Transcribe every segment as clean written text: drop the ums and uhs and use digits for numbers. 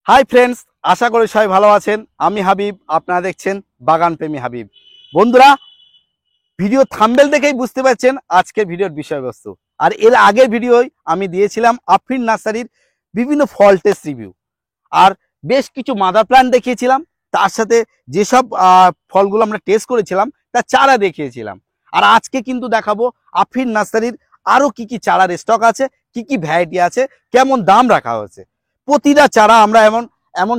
Hi friends, আশা করি সবাই ভালো আছেন। আমি হাবিব, আপনারা দেখছেন বাগান প্রেমী হাবিব। বন্ধুরা, ভিডিও থাম্বনেল দেখেই বুঝতে পারছেন আজকের ভিডিওর বিষয়বস্তু। আর এর আগের ভিডিওয় আমি দিয়েছিলাম আফরিন নার্সারির বিভিন্ন ফল টেস্ট রিভিউ, আর বেশ কিছু মাদার প্ল্যান্ট দেখিয়েছিলাম। তার সাথে যেসব ফলগুলো আমরা টেস্ট করেছিলাম তার চারা দেখিয়েছিলাম। আর আজকে কিন্তু দেখাবো আফরিন নার্সারির আরও কি কি চারার স্টক আছে, কি কি ভ্যারাইটি আছে, কেমন দাম রাখা হয়েছে। প্রতিটা চারা আমরা এমন এমন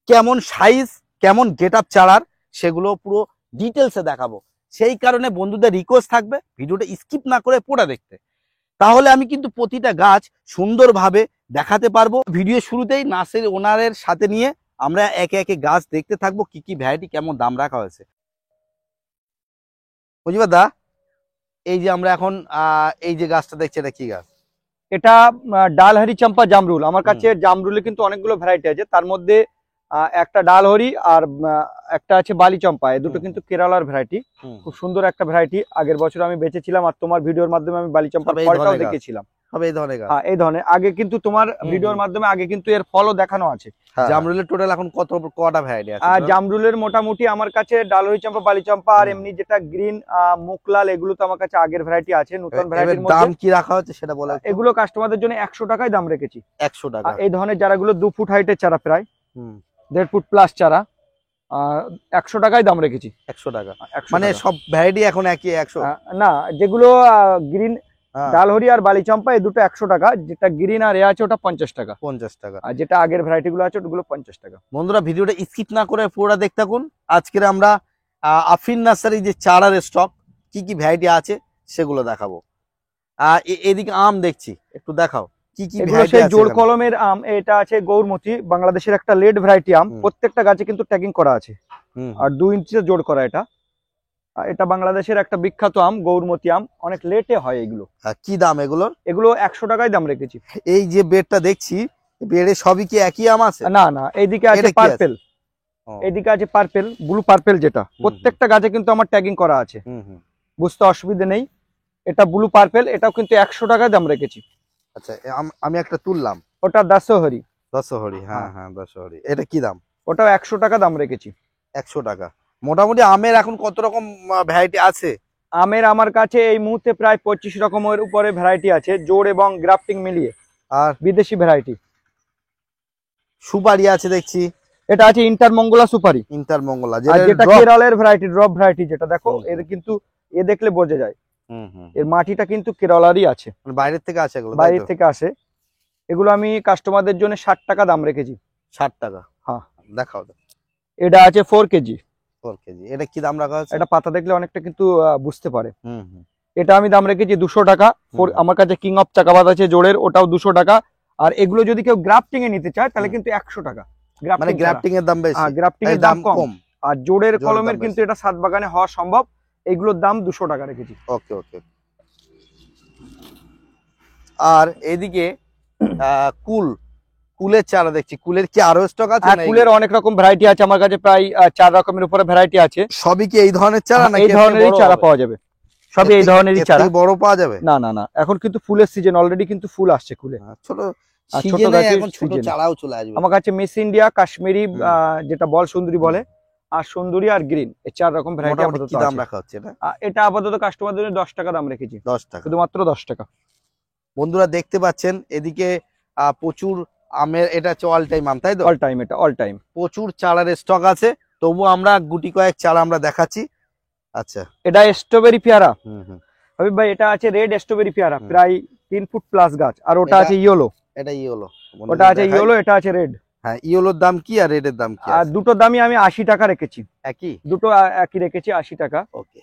কেমন সাইজ, কেমন গেট আপ চারার, সেগুলো পুরো ডিটেলসে দেখাবো। সেই কারণে বন্ধুদের রিকোয়েস্ট থাকবে ভিডিওটা স্কিপ না করে পুরো দেখতে, তাহলে আমি কিন্তু প্রতিটা গাছ সুন্দরভাবে দেখাতে পারবো। ভিডিও শুরুতেই নার্সারি ওনারের সাথে নিয়ে আমরা একে একে গাছ দেখতে থাকবো, কি কি ভ্যারাইটি, কেমন দাম রাখা হয়েছে। বুঝবা দা, এই যে আমরা এখন এই যে গাছটা দেখছি, এটা কি গাছ? এটা ডালহরি চম্পা জামরুল। আমার কাছে জামরুলে কিন্তু অনেকগুলো ভ্যারাইটি আছে, তার মধ্যে একটা ডালহরি আর একটা আছে বালি চম্পা। এই দুটো কিন্তু কেরালার ভ্যারাইটি, খুব সুন্দর একটা ভ্যারাইটি। আগের বছর আমি বেচেছিলাম, আর তোমার ভিডিওর মাধ্যমে আমি বালি চম্পার ফলটাও দেখিয়েছিলাম। এই ধরনের আগে কিন্তু তোমার ভিডিওর মাধ্যমে আগে কিন্তু এর ফলও দেখানো আছে। জামরুলের টোটাল এখন কটা ভ্যারাইটি আছে? জামরুলের মোটামুটি আমার কাছে ডালহরি চম্পা, বালি চম্পা আর এমনি যেটা গ্রিন মুখলাল, এগুলো তো আমার কাছে আগের ভ্যারাইটি আছে। নতুন ভ্যারাইটির মধ্যে দাম কি রাখা হচ্ছে সেটা বলা। এগুলো কাস্টমারদের জন্য 100 টাকায় দাম রেখেছি। 100 টাকা। এই ধরনের চারাগুলো 2 ফুট হাইটের চারা, প্রায় 1.5 ফুট প্লাস চারা, 100 টাকায় দাম রেখেছি। 100 টাকা মানে সব ভ্যারাইটি এখন একই 100? না, যেগুলো গ্রিন ডালহরি আর বালি চম্পা এই দুটো 100 টাকা, যেটা গ্রিন আর এ আছে ওটা 50 টাকা। 50 টাকা। আর যেটা আগের ভ্যারাইটি গুলো আছে ওগুলো 50 টাকা। বন্ধুরা, ভিডিওটা স্কিপ না করে পুরোটা দেখতে থাকুন। আজকের আমরা আফরিন নার্সারি যে চারার স্টক, কি কি ভ্যারাইটি আছে সেগুলো দেখাবো। এদিকে আম দেখছি, একটু দেখাও কি কি ভ্যারাইটি আছে। জোড় কলমের আম, এটা আছে গৌরমতি, বাংলাদেশের একটা লেট ভ্যারাইটি আম। প্রত্যেকটা গাছে কিন্তু ট্যাগিং করা আছে, আর 2 ইঞ্চিতে জোড় করা। এটা বাংলাদেশের একটা বিখ্যাত আম, গৌরমতি আম। অনেক লেটে হয় এগুলো। কি দাম এগুলোর? এগুলো 100 টাকায় দাম রেখেছি। এই যে বেডটা দেখছি, বেডে সবই কি একই আম আছে? না না, এইদিকে আছে পার্পেল, এইদিকে আছে পার্পেল, ব্লু পার্পেল, যেটা প্রত্যেকটা গাছে কিন্তু আমার ট্যাগিং করা আছে, বুঝতে অসুবিধা নেই। এটা ব্লু পার্পেল, এটাও কিন্তু 100 টাকায় দাম রেখেছি। আচ্ছা, আমি একটা তুললাম, ওটা দশহরি। হ্যাঁ হ্যাঁ, দশহরি। এটা কি দাম? ওটাও 100 টাকা দাম রেখেছি। 100 টাকা। মোটামুটি আমের এখন কত রকম ভ্যারাইটি আছে? আমের আমার কাছে এই মুহূর্তে প্রায় 25 রকমের উপরে ভ্যারাইটি আছে, জোড় এবং গ্রাফটিং মিলিয়ে, আর বিদেশি ভ্যারাইটি। সুপারি আছে দেখছি, এটা আছে ইন্টারমঙ্গলা সুপারি। ইন্টারমঙ্গলা যেটা কেরলের ভ্যারাইটি, ড্রপ ভ্যারাইটি, যেটা দেখো এর কিন্তু এ দেখলে বোঝা যায় এর মাটিটা কিন্তু কেরলারই আছে, বাইরের থেকে আসে এগুলো। বাইরের থেকে আসে এগুলো। আমি কাস্টমারদের জন্য 60 টাকা দাম রেখেছি। 60 টাকা? হ্যাঁ, দেখাও। এটা আছে 4 কেজি। 4 কেজি। এটা কি দাম রাখা আছে? এটা পাতা দেখলে অনেকটা কিন্তু বুঝতে পারে। এটা আমি দাম রেখেছি 200 টাকা। আমার কাছে কিং অফ চাকাবাদ আছে জোড়ের, ওটাও 200 টাকা। আর এগুলো যদি কেউ গ্রাফটিং এ নিতে চায় তাহলে কিন্তু 100 টাকা। মানে গ্রাফটিং এর দাম বেশি, গ্রাফটিং এর দাম কম। আর জোড়ের কলমের কিন্তু এটা 7 বাগানে হওয়া সম্ভব। এগুলোর দাম 200 টাকা রেখেছি। ওকে ওকে। আর এদিকে কুলের চারা দেখছি, কুলের কি আরো স্টক আছে? কুলের অনেক রকম ভ্যারাইটি আছে আমার কাছে, প্রায় 4 রকমের উপরে ভ্যারাইটি আছে। সবই কি এই ধরনের চারা নাকি? এই ধরনেরই চারা পাওয়া যাবে, সবই এই ধরনেরই চারা। বড় পাওয়া যাবে? না না না, এখন কিন্তু ফুলের সিজন, অলরেডি কিন্তু ফুল আসছে কুলে। ছোট সিজনে এখন ছোট চারাও চলে আসবে। আমার কাছে মিস ইন্ডিয়া, কাশ্মীরি, যেটা বল সুন্দরী বলে, আর সুন্দরী আর গ্রিন, এই 4 রকম ভ্যারাইটি আপাতত আছে। দাম রাখা হচ্ছে এটা আপাতত কাস্টমারদের জন্য 10 টাকা দাম রেখেছি। 10 টাকা, শুধুমাত্র 10 টাকা। বন্ধুরা দেখতে পাচ্ছেন এদিকে প্রচুর আমের, এটা হচ্ছে অল টাইম আম, তাই তো? অল টাইম, এটা অল টাইম। প্রচুর চারার স্টক আছে, তবু আমরা গুটি কয়েক চারা আমরা দেখাচ্ছি। আচ্ছা, এটা স্ট্রবেরি পেয়ারা। হাবিব ভাই, এটা আছে রেড স্ট্রবেরি পেয়ারা, প্রায় 3 ফুট প্লাস গাছ। আর ওটা আছে ইয়েলো। এটা ইয়েলো, ওটা আছে ইয়েলো, এটা আছে রেড। হ্যাঁ, ইয়েলোর দাম কি আর রেডের দাম কি? আর দুটো দামই আমি 80 টাকা রেখেছি। একই? দুটো একই রেখেছি, 80 টাকা। ওকে।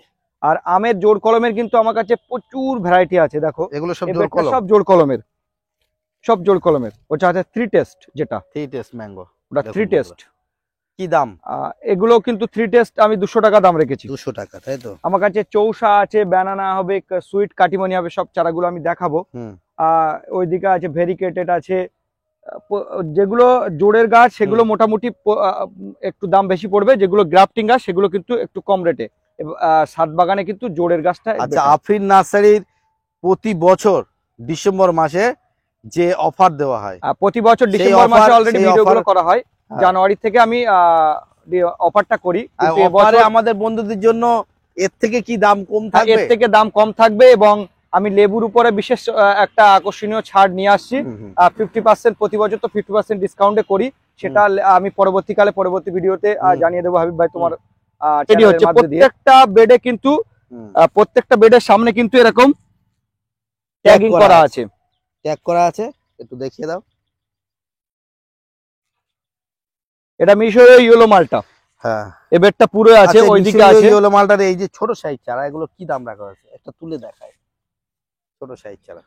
আর আমের জোড় কলমের কিন্তু আমার কাছে প্রচুর ভ্যারাইটি আছে। দেখো এগুলো সব জোড় কলম? সব জোড় কলমের, সব জোড় কলমের। ওটা আছে 3 টেস্ট, যেটা 3 টেস্ট ম্যাঙ্গো। ওটা 3 টেস্ট। কি দাম? এগুলো কিন্তু 3 টেস্ট আমি 200 টাকা দাম রেখেছি। 200 টাকা, তাই তো? আমার কাছে চৌসা আছে, ব্যানানা হবে, সুইট কাটিমনি হবে, সব চারাগুলো আমি দেখাবো। ওইদিকে আছে ভেরিকেটেড আছে। যেগুলো জোড়ের গাছ সেগুলো মোটামুটি একটু দাম বেশি পড়বে, যেগুলো গ্রাফটিং গাছ সেগুলো কিন্তু একটু কম রেটে। 7 বাগানে কিন্তু জোড়ের গাছটা। আচ্ছা, আফরিন নার্সারির প্রতি বছর ডিসেম্বর মাসে যে অফার দেওয়া হয়, প্রতি বছর সেই ডিসেম্বর মাসে offer- অলরেডি সেই ভিডিওগুলো offer- করা হয়। হ্যাঁ। জানুয়ারি থেকে আমি অফারটা করি, আর কিন্তু অফারে এবছর আমাদের বন্ধুদের জন্য এর থেকে কি দাম কম এর থাকবে? থেকে দাম কম থাকবে, এবং আমি লেবুর উপরে বিশেষ একটা আকর্ষণীয় ছাড় নিয়ে আসছি। হুম, হুম। 50% প্রতি বছর তো 50% ডিসকাউন্টে করি, সেটা আমি পরবর্তী ভিডিওতে জানিয়ে দেবো হাবিব ভাই তোমার। রেডি হচ্ছে প্রত্যেকটা বেডে, কিন্তু হুম। প্রত্যেকটা বেডের সামনে কিন্তু এরকম ট্যাগিং করা আছে। ট্যাগ করা আছে, একটু দেখিয়ে দাও। এটা মিশরের ইয়েলো মালটা, হ্যাঁ, এই বেডটা পুরো আছে, ওইদিকে মিশরীয় আছে। ইয়েলো মালটার এই যে ছোট সাইজ চারা, এগুলো কি দাম রাখা হয়েছে একটা তুলে দেখায়। ছোট সাইজ চারা,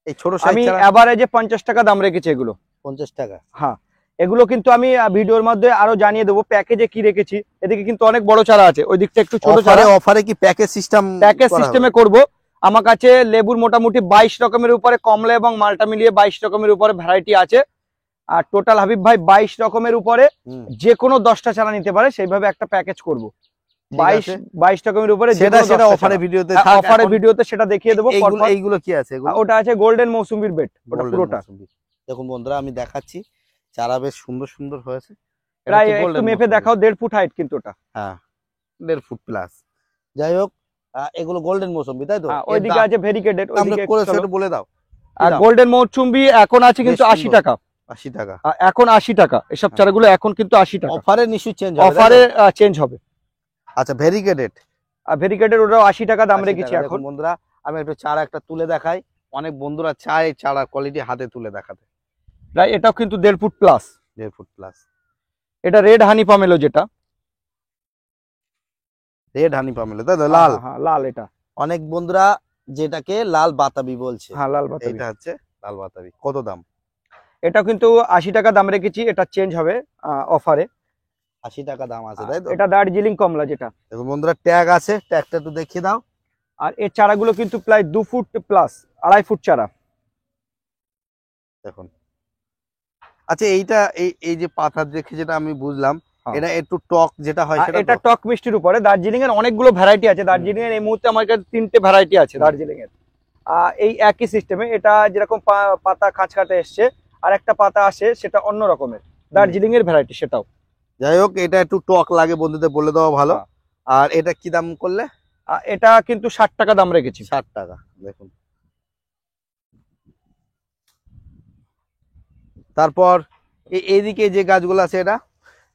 এই ছোট সাইজ আমি চারা এভারেজে 50 টাকা দাম রেখেছি এগুলো। 50 টাকা। হ্যাঁ, এগুলো কিন্তু আমি ভিডিওর মধ্যে আরো জানিয়ে দেবো প্যাকেজে কি রেখেছি। এদিকে কিন্তু অনেক বড় চারা আছে, ওই দিকটা একটু ছোট চারা। অফারে কি প্যাকেজ সিস্টেমে করব। আমার কাছে লেবুর মোটামুটি 22 রকমের উপরে, কমলা এবং মালটা মিলিয়ে 22 রকমের উপরে ভ্যারাইটি আছে। আর টোটাল হাবিব ভাই 22 রকমের উপরে যে কোনো 10টা চারা নিতে পারে, সেইভাবে একটা প্যাকেজ করব। 22 রকমের উপরে সেটা অফারে ভিডিওতে ভিডিওতে সেটা দেখিয়ে দেবো। এইগুলো কি আছে? ওটা আছে গোল্ডেন মৌসুমীর বেড, ওটা পুরোটা। দেখুন বন্ধুরা, আমি দেখাচ্ছি, চারা বেশ সুন্দর সুন্দর হয়েছে। প্রায় একটু মেপে দেখাও, 1.5 ফুট হাইট কিন্তু ওটা। হ্যাঁ, 1.5 ফুট প্লাস। যাই হোক, এগুলো গোল্ডেন মৌসুমী, তাই তো? ওইদিকে আছে ভেরিকেটেড, ওইদিকে একটু বলে দাও। গোল্ডেন মৌসুমী এখন আছে কিন্তু 80 টাকা। 80 টাকা এখন 80 টাকা, এসব চারাগুলো এখন কিন্তু 80 টাকা। অফারে নিশ্চয়ই চেঞ্জ হবে, অফারে চেঞ্জ হবে। আচ্ছা, ভেরিকেটেড ওটাও 80 টাকা দাম রেখেছি এখন। বন্ধুরা, আমি একটু চারা একটা তুলে দেখাই। অনেক বন্ধুরা চায় চারা কোয়ালিটি হাতে তুলে দেখাতে। এটাও কিন্তু 1.5 ফুট প্লাস। 1.5 foot plus. এটা রেড হানি পামেলো, যেটা রেড হানি পামেলো, তাই তো? লাল, হ্যাঁ লাল। এটা অনেক বন্ধুরা যেটাকে লাল বাতাবি বলছে। হ্যাঁ, লাল বাতাবি। এটা হচ্ছে লাল বাতাবি। কত দাম? এটাও কিন্তু 80 টাকা দাম রেখেছি, এটা চেঞ্জ হবে অফারে। 80 টাকা দাম আছে, তাই তো? এটা দার্জিলিং কমলা যেটা। দেখুন বন্ধুরা, ট্যাগ আছে, ট্যাগটা একটু দেখিয়ে দাও। আর এর চারাগুলো কিন্তু প্রায় 2 ফুট প্লাস, 2.5 ফুট চারা। দেখুন, আচ্ছা, এইটা এই যে পাতা দেখে যেটা আমি বুঝলাম, এটা একটু টক যেটা হয় সেটা। এটা টক মিষ্টির উপরে। দার্জিলিং এর অনেকগুলো ভ্যারাইটি আছে। দার্জিলিং এর এই মুহূর্তে আমার কাছে 3টে ভ্যারাইটি আছে দার্জিলিং এর। এই একই সিস্টেমে, এটা যেরকম পাতা খাঁচকাতে এসছে, আর একটা পাতা আসে সেটা অন্য রকমের, দার্জিলিং এর ভ্যারাইটি সেটাও। যাই হোক, এটা একটু টক লাগে, বন্ধুদের বলে দেওয়া ভালো। আর এটা কি দাম করলে? এটা কিন্তু 60 টাকা দাম রেখেছি। 60 টাকা। দেখুন, তারপর এইদিকে যে গাছগুলো আছে,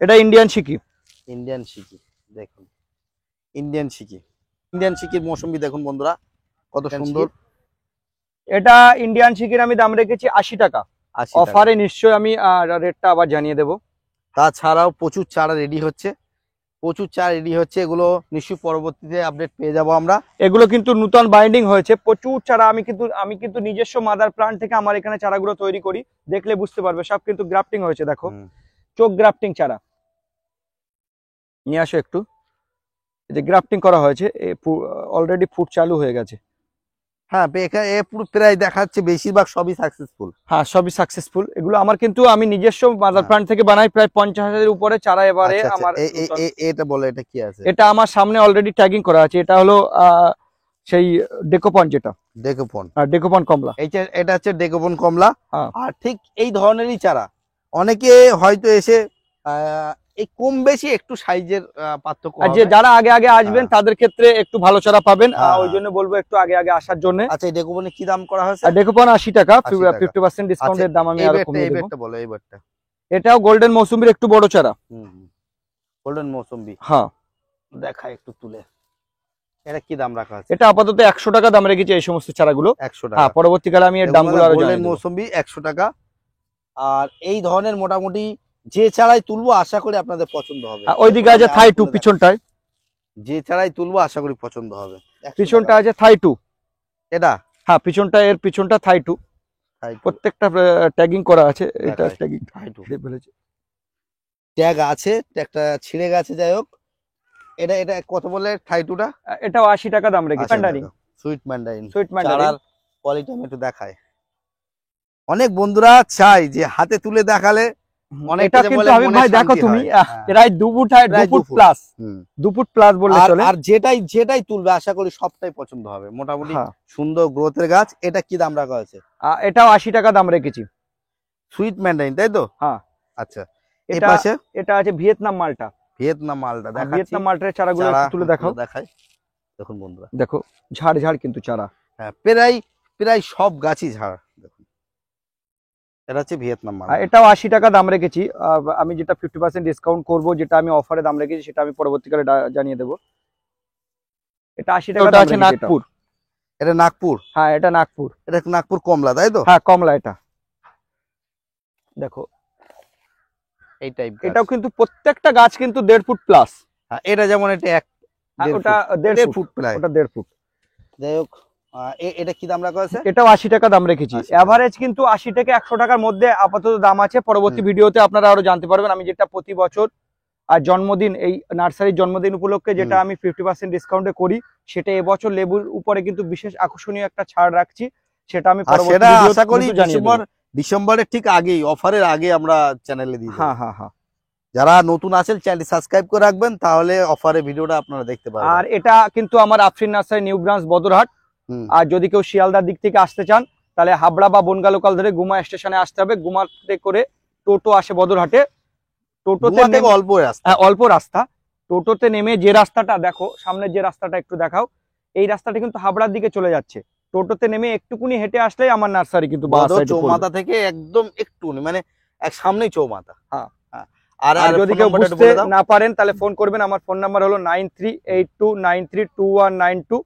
এটা ইন্ডিয়ান শিকি। দেখুন, ইন্ডিয়ান শিকির মৌসুমী দেখুন বন্ধুরা, কত সুন্দর। এটা ইন্ডিয়ান শিকির আমি দাম রেখেছি 80 টাকা। অফারে নিশ্চয়ই আমি রেটটা আবার জানিয়ে দেবো। তাছাড়াও প্রচুর চারা রেডি হচ্ছে, এগুলো নিশ্চয়ই পরবর্তীতে আপডেট পেয়ে যাব আমরা। এগুলো কিন্তু নতুন বাইন্ডিং হয়েছে, প্রচুর চারা। আমি কিন্তু নিজস্ব মাদার প্লান্ট থেকে আমার এখানে চারাগুলো তৈরি করি, দেখলে বুঝতে পারবে সব কিন্তু গ্রাফটিং হয়েছে। দেখো, চোখ গ্রাফটিং চারা নিয়ে আসো একটু। এই যে গ্রাফটিং করা হয়েছে, অলরেডি ফুট চালু হয়ে গেছে। হ্যাঁ, পুরো প্রায় দেখাচ্ছে বেশিরভাগ সবই সাকসেসফুল। হ্যাঁ, সবই সাকসেসফুল। এগুলো আমার কিন্তু আমি নিজস্ব মাদার প্লান্ট থেকে বানাই, প্রায় 50,000-এর উপরে চারা এবারে আমার। এটা বলে, এটা কি আছে? এটা আমার সামনে অলরেডি ট্যাগিং করা আছে। এটা হলো সেই ডেকোপন, যেটা ডেকোপন কমলা। এটা হচ্ছে ডেকোপন কমলা। আর ঠিক এই ধরনেরই চারা অনেকে হয়তো এসে এই কম বেশি একটু সাইজের পার্থক্য হবে। যে যারা আগে আগে আসবেন তাদের ক্ষেত্রে একটু ভালো চারা পাবেন, ওই জন্য বলবো একটু আগে আগে আসার জন্য। আচ্ছা, এই ডেকোপনে কি দাম করা হয়েছে? ডেকোপন 80 টাকা, 50% ডিসকাউন্টের দাম আমি আরো কমিয়ে দেব। এইবারটা বলো, এইবারটা। এটাও গোল্ডেন মৌসুমীর একটু বড় চারা। গোল্ডেন মৌসুমী, হ্যাঁ, দেখাই একটু তুলে। এটা কি দাম রাখা আছে? এটা আপাতত 100 টাকা দাম রেখেছি এই সমস্ত চারাগুলো। 100 টাকা। হ্যাঁ, পরবর্তীকালে আমি এর দামগুলো আরো জানিয়ে দেব। গোল্ডেন মৌসুমী 100 টাকা। আর এই ধরনের মোটামুটি যে চারাই তুলবো আশা করি আপনাদের পছন্দ হবে। ওইদিকে আছে থাই 2 পিছনটায়, যে চারাই তুলবো আশা করি পছন্দ হবে। পিছনটা আছে থাই 2। এটা হ্যাঁ, এর পিছনটা থাই 2। প্রত্যেকটা ট্যাগিং করা আছে। এটা ট্যাগিং থাই 2 বলেছে, ট্যাগ আছে, ট্যাগটা ছিঁড়ে গেছে। যাই হোক, এটা কত বলে থাই 2টা? এটাও 80 টাকা দাম রেখেছি। Sweet Mandarin. চারার কোয়ালিটি আমি একটু দেখাই। অনেক বন্ধুরা চাই যে হাতে তুলে দেখালে অনেকটা এটা যে কিন্তু বলে হাবিব মনে ভাই দেখো শান্তি তুমি হয়। হ্যাঁ। প্রায় 2 ফুট হাইট, 2 প্রায় 2 ফুট ফুট। প্লাস, হুম। 2 ফুট প্লাস বললে চলে। আর যেটাই তুলবে আশা করি সবটাই পছন্দ হবে, মোটামুটি হ্যাঁ, সুন্দর গ্রোথের গাছ। এটা কি দাম রাখা হয়েছে? এটাও 80 টাকা দাম রেখেছি। সুইট ম্যান্ডারিন, তাই তো? হ্যাঁ, আচ্ছা, এই এটা পাশে এটা আছে ভিয়েতনাম মালটা। ভিয়েতনাম মালটা দেখাচ্ছি। ভিয়েতনাম মালটার চারাগুলো চারা একটু তুলে দেখাও। দেখাই, দেখুন বন্ধুরা, দেখো ঝাড় ঝাড় কিন্তু চারা। হ্যাঁ প্রায় প্রায় সব গাছই ঝাড়। দেখুন এটা হচ্ছে ভিয়েতনাম মাল। এটাও 80 টাকা দাম রেখেছি। আমি যেটা 50% ডিসকাউন্ট করব, যেটা আমি অফারে দাম রেখেছি সেটা আমি পরবর্তীকালে জানিয়ে দেবো। এটা 80 টাকা ওটা দাম আছে রেখেছি। নাগপুর। এটা নাগপুর, হ্যাঁ, এটা নাগপুর। এটা নাগপুর কমলা, তাই তো? হ্যাঁ, কমলা। এটা দেখো, এই টাইপ এটাও কিন্তু প্রত্যেকটা গাছ কিন্তু 1.5 ফুট প্লাস। এটা যেমন এটা ওটা 1.5 ফুট, ফুট প্রায়। ওটা 1.5 ফুট। যাই হোক, এটা কি দাম রাখা হয়েছে? এটাও 80 টাকা দাম রেখেছি। 80 টাকা। এভারেজ কিন্তু 80 থেকে 100 টাকার মধ্যে আপাতত দাম আছে। পরবর্তী ভিডিওতে আপনারা আরো জানতে পারবেন। আমি যেটা প্রতি বছর আর জন্মদিন, এই নার্সারির জন্মদিন উপলক্ষে যেটা আমি 50% ডিসকাউন্টে করি, সেটা এবছর লেবুর উপরে কিন্তু বিশেষ আকর্ষণীয় একটা ছাড় রাখছি। সেটা আমি আর পরবর্তী সেটা ভিডিওতে আশা করি কিন্তু জানিয়ে দেবো। ডিসেম্বরের ঠিক আগেই, অফারের আগে আমরা চ্যানেলে দিই। হ্যাঁ, হ্যাঁ, হ্যাঁ। যারা নতুন আছেন চ্যানেলটি সাবস্ক্রাইব করে রাখবেন, তাহলে অফারের ভিডিওটা আপনারা দেখতে পারবেন। আর এটা কিন্তু আমার Afrin nursery new branch Badarhat. আর যদি কেউ শিয়ালদার দিক থেকে আসতে চান, তাহলে হাবড়া বা বনগা লোকাল ধরে গুমা স্টেশনে আসতে হবে। গুমাতে করে টোটো আসে বদরহাটে। টোটোতে থেকে অল্প রাস্তা। অল্প রাস্তা। টোটোতে নেমে যে রাস্তাটা দেখো, সামনে যে রাস্তাটা একটু দেখাও, এই রাস্তাটা কিন্তু হাবড়ার দিকে চলে যাচ্ছে। টোটোতে নেমে একটুকুনি হেঁটে আসলেই আমার নার্সারি কিন্তু চৌমাথা থেকে একদম একটু মানে এক সামনেই চৌমাথা। হ্যাঁ। আর আর যদি কেউ বুঝতে না পারেন তাহলে ফোন করবেন। আমার ফোন নাম্বার হলো 9382932192,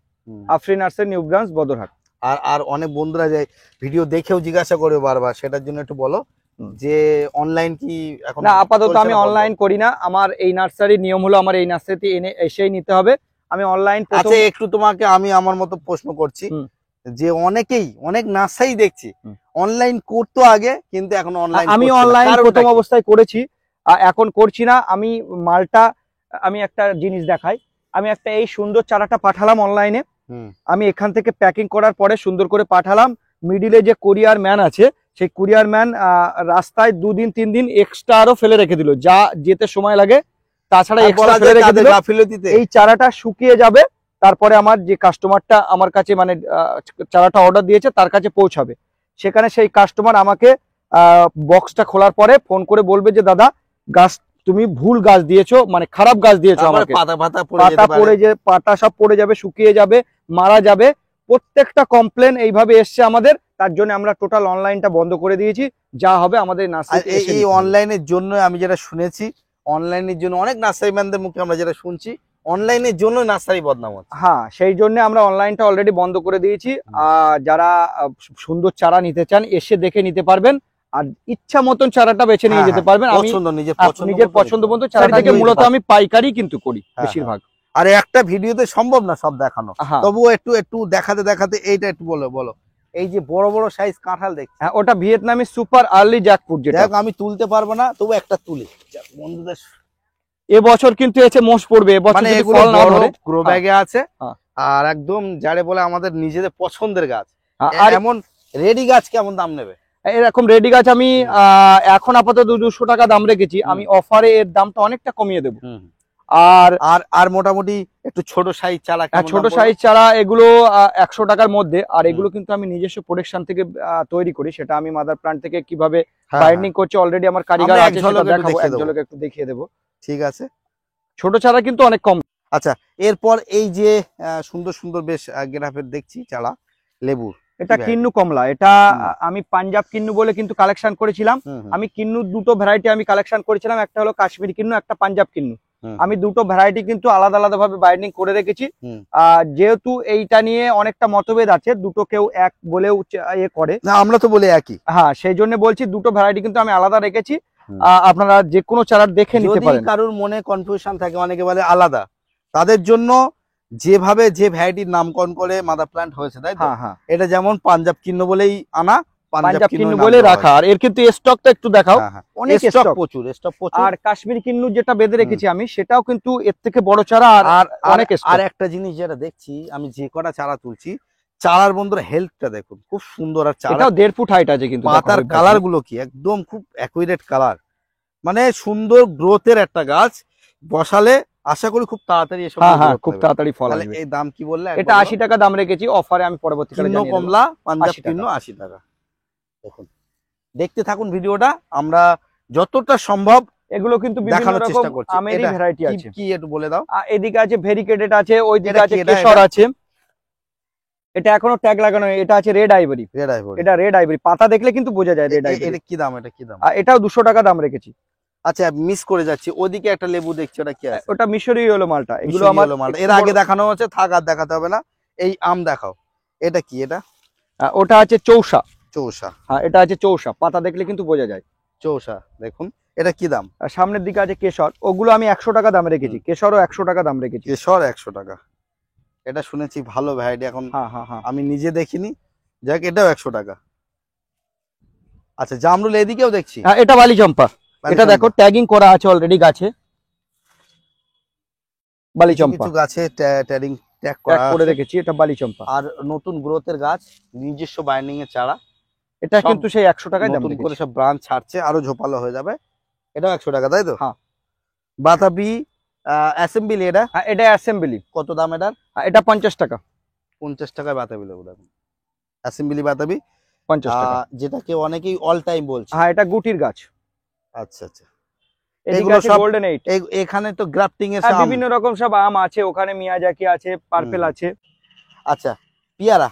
Afrin nursery new branch Badarhat. আর অনেক বন্ধুরা যায় ভিডিও দেখেও জিজ্ঞাসা করে বারবার, সেটার জন্য একটু বলো যে অনলাইন কি এখন? না, আপাতত আমি অনলাইন করি না। আমার এই নার্সারির নিয়ম হলো আমার এই নার্সারিতে এসেই নিতে হবে। আমি অনলাইন আচ্ছা, একটু তোমাকে আমি আমার মতো প্রশ্ন করছি, যে অনেক নার্সারি দেখছি অনলাইন করতো আগে, কিন্তু এখন অনলাইন আমি অনলাইন প্রথম অবস্থায় করেছি, এখন করছি না। আমি মালটা, আমি একটা জিনিস দেখাই। আমি একটা এই সুন্দর চারাটা পাঠালাম অনলাইনে। আমি এখান থেকে প্যাকিং করার পরে সুন্দর করে পাঠালাম। মিডিলে যে কুরিয়ার ম্যান আছে, সেই কুরিয়ার ম্যান রাস্তায় 2 দিন 3 দিন এক্সট্রা আরো ফেলে রেখে দিল, যা যেতে সময় লাগে তাছাড়া এক্সট্রা ফেলে রেখে দিল। এই চারাটা শুকিয়ে যাবে, তারপরে আমার যে কাস্টমারটা আমার কাছে মানে চারাটা অর্ডার দিয়েছে তার কাছে পৌঁছাবে। সেখানে সেই কাস্টমার আমাকে বক্সটা খোলার পরে ফোন করে বলবে যে দাদা, গাছ তুমি ভুল গাছ দিয়েছো, মানে খারাপ গাছ দিয়েছো, আমাকে পাতা পড়ে যে পাতা সব পড়ে যাবে, শুকিয়ে যাবে, মারা যাবে। প্রত্যেকটা কমপ্লেন এইভাবে এসছে আমাদের। তার জন্য আমরা টোটাল অনলাইনটা বন্ধ করে দিয়েছি। যা হবে আমাদের নার্সারি। এই অনলাইনের জন্য আমি যেটা শুনেছি, অনলাইনের জন্য অনেক নার্সারি ম্যানদের মুখে আমরা যেটা শুনছি, অনলাইনের জন্য নার্সারি বদনাম হচ্ছে। হ্যাঁ, সেই জন্য আমরা অনলাইনটা অলরেডি বন্ধ করে দিয়েছি। যারা সুন্দর চারা নিতে চান এসে দেখে নিতে পারবেন, আর ইচ্ছা মতন চারাটা বেছে নিয়ে যেতে পারবেন। আমি নিজের পছন্দ মতো চারা থেকে মূলত আমি পাইকারি কিন্তু করি বেশিরভাগ। আর একটা ভিডিওতে সম্ভব না সব দেখানো, তবুও একটু দেখাতে এইটা একটু বলো। এই যে বড় বড় সাইজ কাঁঠাল দেখছি, ওটা ভিয়েতনামি সুপার আর্লি জ্যাকফ্রুট। যেটা আমি তুলতে পারবো না, তবু একটা তুলি বন্ধুদের। এবছর কিন্তু এসে মোষ পড়বে, এবছর মানে যদি ফল না ধরে গ্রো ব্যাগে আছে। আর একদম যারে বলে আমাদের নিজেদের পছন্দের গাছ। আর এমন রেডি গাছ কেমন দাম নেবে? এরকম রেডি গাছ আমি এখন আপাতত 200 টাকা দাম রেখেছি। আমি অফারে এর দামটা অনেকটা কমিয়ে দেবো। আর মোটামুটি একটু ছোট সাইজ চারা, ছোট সাইজ চারা এগুলো 100 টাকার মধ্যে। আর এগুলো কিন্তু আমি নিজস্ব প্রোডাকশন থেকে তৈরি করি। সেটা আমি মাদার প্লান্ট থেকে কিভাবে বাইন্ডিং করছি অলরেডি আমার কারিগর আছে, সেটা দেখাবো, এক ঝলকে একটু দেখিয়ে দেবো। ঠিক আছে। ছোট চারা কিন্তু অনেক কম। আচ্ছা, এরপর এই যে সুন্দর সুন্দর বেশ গ্রাফের দেখছি চারা লেবুর, এটা কিন্নু কমলা। এটা আমি পাঞ্জাব কিন্নু বলে কিন্তু কালেকশন করেছিলাম। আমি কিন্নু দুটো ভ্যারাইটি আমি কালেকশন করেছিলাম, একটা হলো কাশ্মীরি কিন্নু, একটা পাঞ্জাব কিন্নু। আমি দুটো ভ্যারাইটি কিন্তু আলাদা আলাদা ভাবে বাইন্ডিং করে রেখেছি। যেহেতু এইটা নিয়ে অনেকটা মতভেদ আছে, দুটো কেউ এক বলেও করে না, আমরা তো বলে একই। হ্যাঁ, সেই জন্য বলছি দুটো ভ্যারাইটি কিন্তু আমি আলাদা রেখেছি। আপনারা যে কোনো চারা দেখে নিতে পারেন। যদি কারোর মনে কনফিউশন থাকে, অনেকে বলে আলাদা, তাদের জন্য যেভাবে যে ভ্যারাইটির নামকরণ করে মাদার প্ল্যান্ট হয়েছে, তাই তো? এটা যেমন পাঞ্জাব কিন্নু বলেই আনা, পাঞ্জাব কিন্নু বলে রাখা। আর এর কিন্তু স্টকটা একটু দেখাও, অনেক স্টক, প্রচুর স্টক। আর কাশ্মীরি কিন্নু যেটা বেঁধে রেখেছি আমি, সেটাও কিন্তু এর থেকে বড় চারা। আর অনেক স্টক। আর একটা জিনিস যেটা দেখছি, আমি যে কটা চারা তুলছি, চারার বন্ধুরা হেলথটা দেখুন, খুব সুন্দর। আর চারা 1.5 ফুট হাইট আছে, কিন্তু পাতার কালার গুলো কি একদম খুব অ্যাকুরেট কালার। মানে সুন্দর গ্রোথের একটা গাছ, বসালে আশা করি খুব তাড়াতাড়ি এসব হ্যাঁ হ্যাঁ, growth খুব হবে। তাড়াতাড়ি ফল তাহলে আসবে। এই দাম কি বললে? এটা 80 টাকা দাম রেখেছি, অফারে আমি পরবর্তীকালে কিন্ন জানিয়ে দেবো। কমলা, পাঞ্জাব 80 টাকা। কিন্ন 80 টাকা। দেখুন, দেখতে থাকুন ভিডিওটা, আমরা যতটা সম্ভব এগুলো কিন্তু বিভিন্ন দেখানোর রকম চেষ্টা করছি। আমেরই এটা ভ্যারাইটি কি আছে। কি একটু বলে দাও। এদিকে আছে ভেরিকেটেড আছে, ওইদিকে এটা আছে কি এটা? কেশর আছে। এটা এখনো ট্যাগ লাগানো হয়নি, এটা আছে রেড আইভরি। Red ivory. এটা রেড আইভরি, পাতা দেখলে কিন্তু বোঝা যায় রেড আইভরি। এটা কি দাম? এটা কি দাম? এটাও 200 টাকা দাম রেখেছি। আচ্ছা, মিস করে যাচ্ছি, ওদিকে একটা লেবু দেখছি, ওটা কি আছে? ওটা মিশরি হলো মালটা, এগুলো মিশরীয় আমার হলো মালটা। এর আগে দেখানো হচ্ছে, থাক আর দেখাতে হবে না। এই আম দেখাও, এটা কি? এটা ওটা আছে চৌসা। চৌসা। হ্যাঁ, এটা আছে চৌসা, পাতা দেখলে কিন্তু বোঝা যায়। চৌসা, দেখুন এটা কি দাম? আর সামনের দিকে আছে কেশর, ওগুলো আমি 100 টাকা দাম রেখেছি। কেশরও 100 টাকা দাম রেখেছি। কেশর 100 টাকা। এটা শুনেছি ভালো ভ্যারাইটি, এখন হ্যাঁ হ্যাঁ হ্যাঁ। আমি নিজে দেখিনি, যাক এটাও 100 টাকা। আচ্ছা, জামরুল এদিকেও দেখছি। হ্যাঁ, এটা বালি চম্পা। এটা দেখো ট্যাগিং করা আছে অলরেডি গাছে, বালি চম্পা কিছু গাছে ট্যাগ ট্যাগ করা করে আছে। রেখেছি, এটা বালি চম্পা। আর নতুন গ্রোথের গাছ, নিজস্ব বাইন্ডিং এর চারা, এটা সব কিন্তু সেই 100 টাকায় দাম নতুন করে রেখেছি। সব ব্রাঞ্চ ছাড়ছে, আরো ঝোপালো হয়ে যাবে। এটাও 100 টাকা, তাই তো? হ্যাঁ। বাতাবি অ্যাসেম্বলি, এটা হ্যাঁ, এটা অ্যাসেম্বলি। কত দাম এটার? এটা 50 টাকা। 50 টাকায় বাতাবি লেবু, দেখুন অ্যাসেম্বলি বাতাবি, 50 টাকা। যেটাকে অনেকেই অল টাইম বলছে। হ্যাঁ, এটা গুটির গাছ। আচ্ছা আচ্ছা। এদিকে এগুলো আছে সব গোল্ডেন 8। এখানে তো গ্রাফটিং এর হ্যাঁ, আম। বিভিন্ন রকম সব আম আছে, ওখানে মিয়াজাকি আছে, পার্পেল আছে। আচ্ছা, পিয়ারা,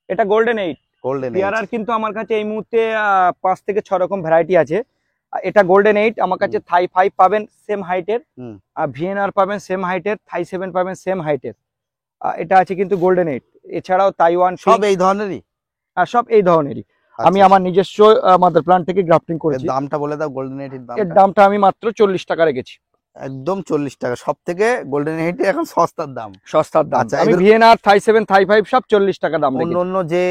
এটা গোল্ডেন 8। গোল্ডেন পেয়ারার কিন্তু আমার কাছে এই মুহূর্তে 5 থেকে 6 রকম ভ্যারাইটি আছে। এটা গোল্ডেন 8, আমার কাছে থাই 5 পাবেন সেম হাইটের, আর ভিএনআর পাবেন সেম হাইটের, থাই 7 পাবেন সেম হাইটের। এটা আছে কিন্তু গোল্ডেন 8। এছাড়াও তাইওয়ান সব এই ধরনেরই, সব এই ধরনেরই। আমি আমার নিজস্ব মাদার প্লান্ট থেকে গ্রাফটিং করেছি। দামটা বলে দাও, গোল্ডেন এইটের দাম। এর দামটা আমি মাত্র 40 টাকা রেখেছি, একদম 40 টাকা। সব থেকে গোল্ডেন এইটে এখন সস্তার দাম। সস্তার দাম। আচ্ছা, আমি ভিএনআর, থাই 7, থাই 5 সব 40 টাকা দাম অন্য রেখেছি। অন্য যে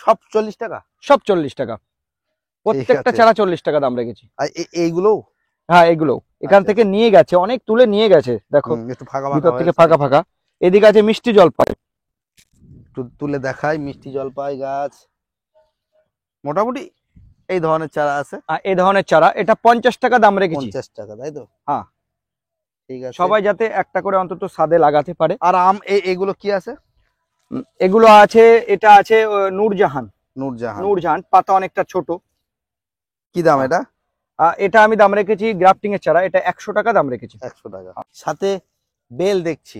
সব 40 টাকা, সব 40 টাকা, প্রত্যেকটা আছে। ছাড়া 40 টাকা দাম রেখেছি। আর এইগুলো হ্যাঁ, এগুলো এখান থেকে নিয়ে গেছে, অনেক তুলে নিয়ে গেছে, দেখো একটু ফাঁকা ভিতর থেকে হয়েছে। ফাঁকা ফাঁকা। এদিকে আছে মিষ্টি জলপাই, একটু তুলে দেখাই। মিষ্টি জলপাই গাছ মোটামুটি এই ধরনের চারা আছে। এই ধরনের চারা, এটা 50 টাকা দাম রেখেছি। 50 টাকা, তাই তো? হ্যাঁ, ঠিক আছে। সবাই যাতে একটা করে অন্তত ছাদে লাগাতে পারে। আর আম এগুলো কি আছে? এগুলো আছে, এটা আছে নূরজাহান। নূরজাহান। নূরজাহান, পাতা অনেকটা ছোট। কি দাম এটা? এটা আমি দাম রেখেছি গ্রাফটিং এর চারা, এটা 100 টাকা দাম রেখেছি। 100 টাকা। সাথে বেল দেখছি,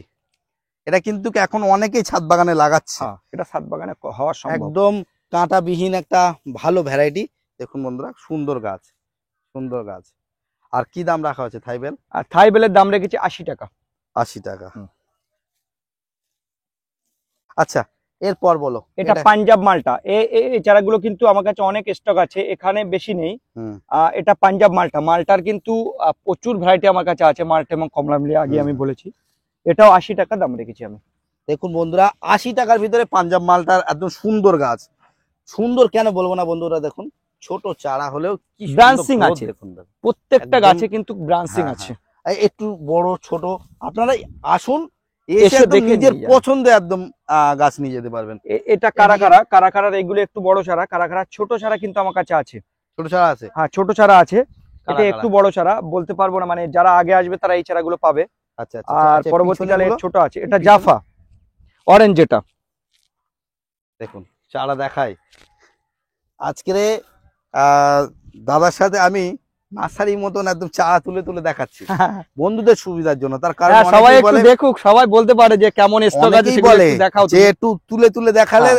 এটা কিন্তু এখন অনেকেই ছাদ বাগানে লাগাচ্ছে। এটা ছাদ বাগানে হওয়া সম্ভব। একদম কাঁটাবিহীন একটা ভালো ভ্যারাইটি। দেখুন বন্ধুরা, সুন্দর গাছ, সুন্দর গাছ। আর কি দাম রাখা হয়েছে থাই বেল? আর থাই বেলের দাম রেখেছি 80 টাকা। 80 টাকা। আচ্ছা, এরপর বলো। এটা পাঞ্জাব মালটা। এই চারাগুলো কিন্তু আমার কাছে অনেক স্টক আছে, এখানে বেশি নেই। এটা পাঞ্জাব মালটা। মালটার কিন্তু প্রচুর ভ্যারাইটি আমার কাছে আছে, মালটা এবং কমলা মিলিয়ে আগে আমি বলেছি। এটাও 80 টাকা দাম রেখেছি আমি। দেখুন বন্ধুরা, 80 টাকার ভিতরে পাঞ্জাব মালটার একদম সুন্দর গাছ। সুন্দর কেন বলবো না বন্ধুরা, দেখুন ছোট চারা হলেও কি ব্রাঞ্চিং আছে, দেখুন প্রত্যেকটা একদম। গাছে কিন্তু ব্রাঞ্চিং আছে। একটু বড় ছোট, আপনারা আসুন, এসে এসে একদম দেখে নিজের নিয়ে যান। পছন্দে একদম গাছ নিয়ে যেতে পারবেন। এটা কারা এগুলো একটু বড় চারা, কারা ছোট চারা কিন্তু আমার কাছে আছে। ছোট চারা আছে? হ্যাঁ, ছোট চারা আছে। এটা কারা? একটু বড় চারা বলতে পারবো না, মানে যারা আগে আসবে তারা এই চারাগুলো পাবে। আচ্ছা আর পরবর্তীকালে ছোট আছে, এটা জাফা অরেঞ্জ। যেটা দেখুন চারা দেখাই। আজকে দাদার সাথে আমি নার্সারির মতন একদম চারা তুলে তুলে দেখাচ্ছি বন্ধুদের সুবিধার জন্য। তার কারণ সবাই একটু দেখুক, সবাই বলতে পারে যে কেমন স্টক আছে, বলে দেখাও যে একটু তুলে তুলে দেখালে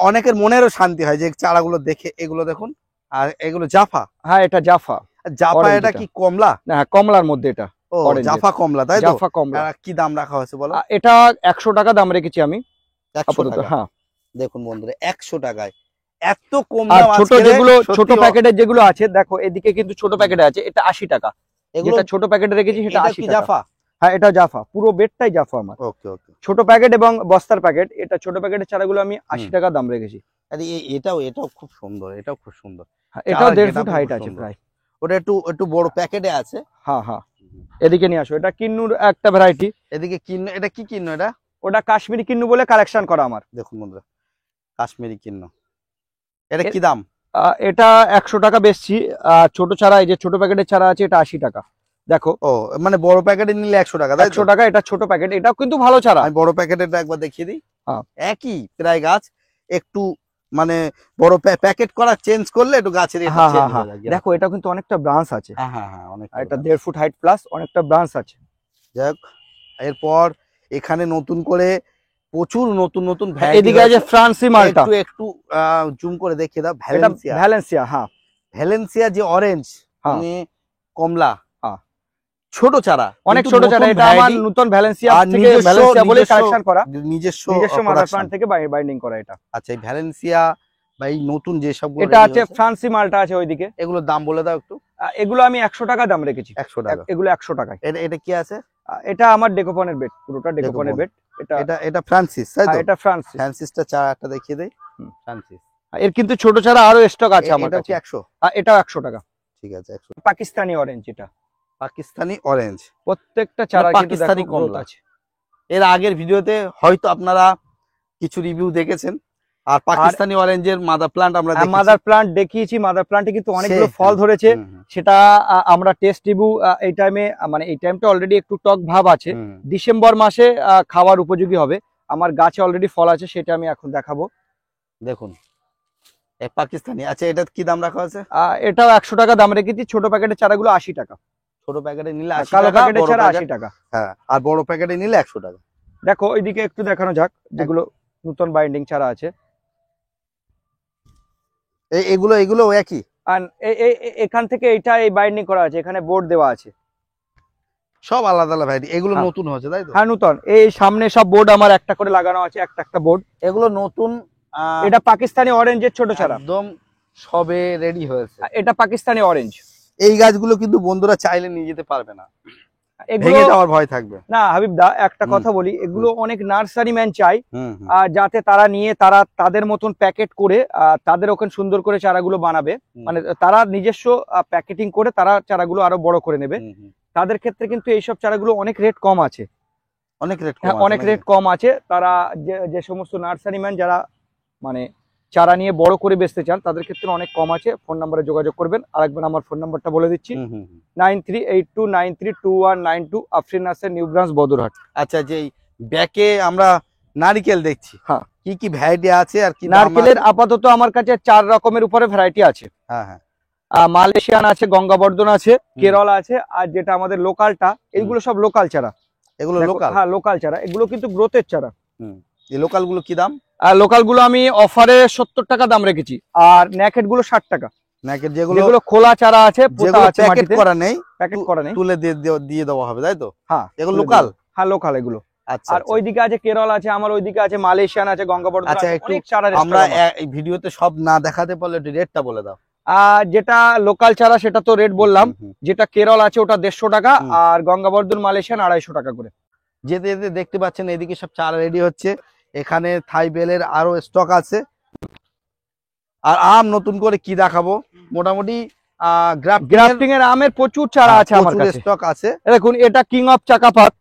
অনেকের মনেরও শান্তি হয় যে চারাগুলো দেখে। এগুলো দেখুন, আর এগুলো জাফা। হ্যাঁ, এটা জাফা। জাফা, এটা কি কমলা? না, কমলার মধ্যে এটা। ও, জাফা কমলা, তাই তো? জাফা কমলা। কি দাম রাখা হয়েছে বলো? এটা 100 টাকা দাম রেখেছি আমি 100 টাকা। হ্যাঁ, দেখুন বন্ধুরা, 100 টাকায় এত কম আর দাম। ছোট যেগুলো, ছোট প্যাকেটের যেগুলো আছে, দেখো এদিকে কিন্তু ছোট প্যাকেটে আছে, এটা 80 টাকা। এগুলো ছোট প্যাকেটে রেখেছি, সেটা 80 টাকা। জাফা? হ্যাঁ, এটা জাফা, পুরো বেডটাই জাফা আমার। ওকে ওকে। ছোট প্যাকেট এবং বস্তার প্যাকেট, এটা ছোট প্যাকেটের চারাগুলো আমি 80 টাকা দাম রেখেছি। আরে এটাও খুব সুন্দর, এটাও খুব সুন্দর। এটাও 1.5 ফুট হাইট আছে প্রায়। ওটা একটু বড় প্যাকেটে আছে। হ্যাঁ হ্যাঁ, এদিকে নিয়ে আসো। এটা কিন্নুর একটা ভ্যারাইটি। এদিকে কিন্ন, এটা কি কিন্ন? এটা ওটা কাশ্মীরি কিন্নু বলে কালেকশন করা আমার। দেখুন বন্ধুরা, কাশ্মীরি কিন্ন। এটা কি দাম? এটা 100 টাকা বেচছি। ছোট চারা, এই যে ছোট প্যাকেটের চারা আছে, এটা 80 টাকা। দেখো, ও মানে বড় প্যাকেটে নিলে 100 টাকা, তাই তো? 100 টাকা, এটা ছোট প্যাকেট, এটাও কিন্তু ভালো চারা। আমি বড় প্যাকেটেরটা একবার দেখিয়ে দিই। হ্যাঁ। একই প্রায় গাছ, একটু মানে বড় প্যাকেট করা চেঞ্জ করলে একটু গাছের এটা হ্যাঁ চেঞ্জ হ্যাঁ হয়ে হ্যাঁ, যায়। দেখো এটা কিন্তু অনেকটা ব্রাঞ্চ আছে। হ্যাঁ হ্যাঁ হ্যাঁ, অনেক। আর এটা 1.5 ফুট হাইট প্লাস অনেকটা ব্রাঞ্চ আছে। যাই হোক, এরপর এখানে নতুন করে প্রচুর নতুন নতুন এদিকে আছে ফ্রান্সি মালটা, একটু একটু জুম করে দেখিয়ে দাও। এটা ভ্যালেন্সিয়া, ভ্যালেন্সিয়া। হ্যাঁ, ভ্যালেন্সিয়া যে অরেঞ্জ হ্যাঁ। মানে কমলা, হ্যাঁ। ছোট চারা, অনেক কিন্তু ছোট চারা। নতুন এটা আমার variety, নতুন ভ্যালেন্সিয়া আর থেকে, ভ্যালেন্সিয়া বলে কালেকশন করা, নিজস্ব নিজস্ব মাদার production। প্লান্ট থেকে বাইন্ডিং করা এটা। আচ্ছা, এই ভ্যালেন্সিয়া বা এই নতুন যে সবগুলো এটা ready আছে হয়েছে, ফ্রান্সি মালটা আছে ওইদিকে। এগুলোর দাম বলে দাও একটু। এগুলো আমি 100 টাকা দাম রেখেছি। 100 টাকা। এগুলো 100 টাকায়। এটা কি আছে? এটা আমার ডেকোপনের বেড, পুরোটা ডেকোপনের বেড। এটা ফ্রান্সিস, তাই তো? এটা ফ্রান্সি। ফ্রান্সিসটা চারা একটা দেখিয়ে দেই। ফ্রান্সিস, এর কিন্তু ছোট চারা আরো স্টক আছে আমার এটা কাছে। কি 100? এটাও 100 টাকা। ঠিক আছে, 100। পাকিস্তানি অরেঞ্জ, এটা পাকিস্তানি অরেঞ্জ, প্রত্যেকটা চারা কিন্তু পাকিস্তানি দেখো কমলা growth আছে। এর আগের ভিডিওতে হয়তো আপনারা কিছু রিভিউ দেখেছেন। আর পাকিস্তানি অরেঞ্জের মাদার প্লান্ট আমরা দেখেছি। মাদার প্লান্ট দেখিয়েছি, মাদার প্লান্টে কিন্তু অনেকগুলো ফল হ্যাঁ, ধরেছে। হুম, সেটা আমরা টেস্ট রিভিউ এই টাইমে, মানে এই টাইমটা অলরেডি একটু টক ভাব আছে। হুম। ডিসেম্বর মাসে খাওয়ার উপযোগী হবে। আমার গাছে অলরেডি ফল আছে, সেটা আমি এখন দেখাবো। দেখুন, এই পাকিস্তানি। আচ্ছা, এটা কি দাম রাখা আছে? এটাও 100 টাকা দাম রেখেছি। ছোট প্যাকেটের চারাগুলো 80 টাকা। ছোট প্যাকেটে নিলে 80 কালো টাকা, প্যাকেটের বড় চারা প্যাকেট 80 টাকা। হ্যাঁ, আর বড় প্যাকেটে নিলে 100 টাকা। দেখো ওইদিকে একটু দেখানো যাক, যেগুলো নতুন বাইন্ডিং চারা আছে। এগুলো একই? আর এখান থেকে এটা এই বাইন্ডিং করা আছে, এখানে বোর্ড দেওয়া আছে। সব আলাদা আলাদা ভ্যারাইটি। এগুলো হ্যাঁ। নতুন হয়েছে, তাই তো? হ্যাঁ, নতুন। এই সামনে সব বোর্ড আমার একটা করে লাগানো আছে, একটা বোর্ড। এগুলো নতুন। এটা পাকিস্তানি অরেঞ্জের ছোট চারা, একদম সবে রেডি হয়েছে। এটা পাকিস্তানি অরেঞ্জ। এই গাছগুলো কিন্তু বন্ধুরা চাইলে নিয়ে যেতে পারবে না, এগুলো ভেঙে যাওয়ার ভয় থাকবে। না হাবিব দা, একটা হুম। কথা বলি, এগুলো অনেক নার্সারি ম্যান চাই হুম হুম, যাতে তারা নিয়ে তাদের মতন প্যাকেট করে তাদের ওখানে সুন্দর করে চারাগুলো বানাবে। হুম। মানে তারা নিজস্ব প্যাকেটিং করে তারা চারাগুলো আরো বড় করে নেবে। হুম, হুম। তাদের ক্ষেত্রে কিন্তু এইসব চারাগুলো অনেক রেট কম আছে। অনেক রেট হ্যাঁ, অনেক রেট কম আছে। তারা যে সমস্ত নার্সারি ম্যান যারা মানে চারা নিয়ে বড় করে বেচতে চান, তাদের ক্ষেত্রে অনেক কম আছে। ফোন নাম্বারে যোগাযোগ করবেন। আরেকবার আমার ফোন নাম্বারটা বলে দিচ্ছি, 9382932192, Afrin nursery, new branch, Badarhat. আচ্ছা, যে ব্যাকে আমরা নারকেল দেখছি, হ্যাঁ। কি কি ভ্যারাইটি আছে আর কি দাম নারকেলের আছে? আপাতত আমার কাছে 4 রকমের উপরে ভ্যারাইটি আছে। হ্যাঁ হ্যাঁ, মালয়েশিয়ান আছে, গঙ্গাবর্ধন আছে, কেরল আছে, আর যেটা আমাদের লোকালটা, এইগুলো সব লোকাল চারা। এগুলো দেখো, লোকাল? হ্যাঁ লোকাল চারা, এগুলো কিন্তু গ্রোথের চারা। এই লোকাল গুলো কি দাম? লোকাল গুলো আমি অফারে 70 টাকা দাম রেখেছি, আর ন্যাকেট গুলো 60 টাকা। নাকি যেগুলো যেগুলো খোলা চারা আছে, পোতা যেগুলো আছে প্যাকেট মাটিতে, করা নেই, প্যাকেট করা নেই। তুলে দিয়ে দেওয়া হবে, তাই তো? হ্যাঁ, এগুলো তুলে লোকাল? দেবো। হ্যাঁ, লোকাল এগুলো। আচ্ছা, আর ওইদিকে আছে কেরল আছে, আমার ওইদিকে আছে মালয়েশিয়ান আছে, গঙ্গাবর্ধন আচ্ছা, আছে, একটু অনেক চারা আমরা stock আমার। এই ভিডিওতে সব না দেখাতে পারলে একটু রেটটা বলে দাও। যেটা লোকাল চারা সেটা তো রেট বললাম। হুম, হুম। যেটা কেরল আছে ওটা 150 টাকা, হুম। আর গঙ্গাবর্ধন মালয়েশিয়ান 250 টাকা করে। যেতে যেতে দেখতে পাচ্ছেন এদিকে সব চারা রেডি হচ্ছে। এখানে থাইবেলের আরো স্টক আছে। আর আম নতুন করে কি দেখাবো, মোটামুটি গ্রাফটিং এর আমের প্রচুর চারা আছে আমার কাছে। স্টক আছে। দেখুন, এটা কিং অফ চাকাপাত।